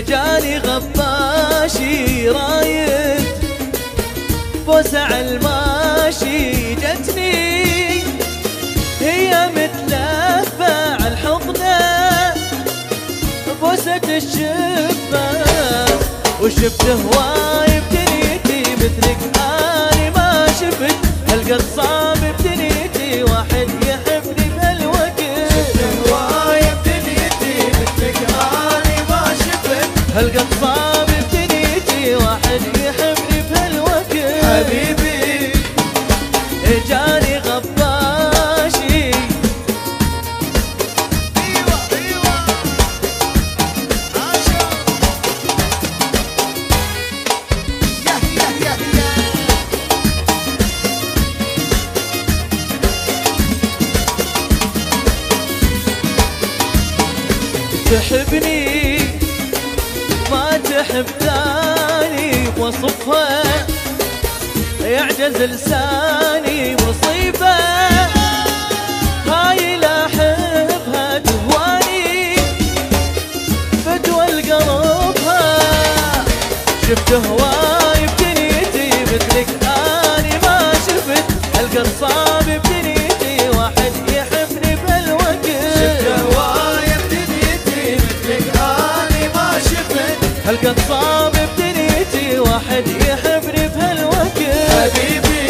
جاني غباشي رايد بوسة عالماشي جتني هي متلفة عالحضنة بوسة الشفة وشفت هواي بدنيتي مثلك اني ما شفت هالقصاب بدنيتي واحد يحبني بهالوقت شفت هواي بدنيتي مثلك اني ما شفت هالقصاب بدنيتي واحد يحبني بهالوقت حبيبي جاني غباشي تحبني ما تحب ثاني وصفها يعجز لساني مصيبة هاي لا احبها تهواني فتوى لقلبها شفت هواي بدنيتي مثلك اني ما شفت القصاب بدنيتي واحد يحبني بهالوقت شفت هواي بدنيتي مثلك اني ما شفت القصاب بدنيتي واحد يحبني بهالوقت حبيبي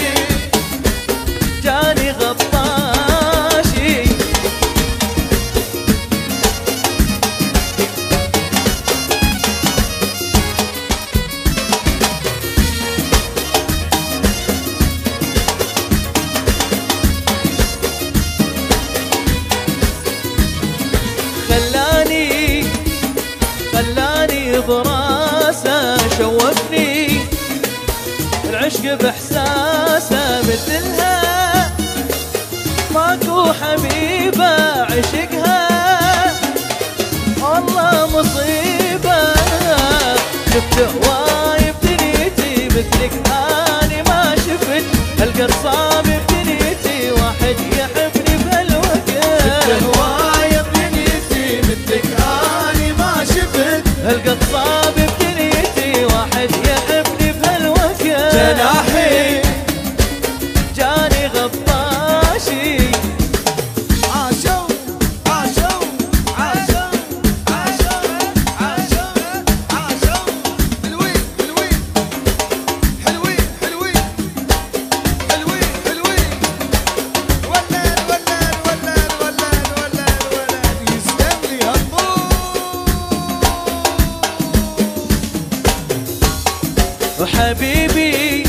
جاني غباشي خلاني براسه شوفني العشق باحساسه مثلها ماكو حبيبه عشقها والله مصيبه شفت هواي بدنيتي مثلك اني ما شفت هالقصاب بدنيتي واحد يحبني بهالوقت شفت هواي بدنيتي مثلك اني ما شفت هالقصاب بدنيتي واحد يحبني بهالوقت جناحي جاني غباشي عاشوا عاشوا عاشوا عاشوا عاشوا عاشوا حلوين حلوين حلوين حلوين حلوين حلوين ولان ولان ولان ولان ولان ولان يسلم لي هالطول وحبيبي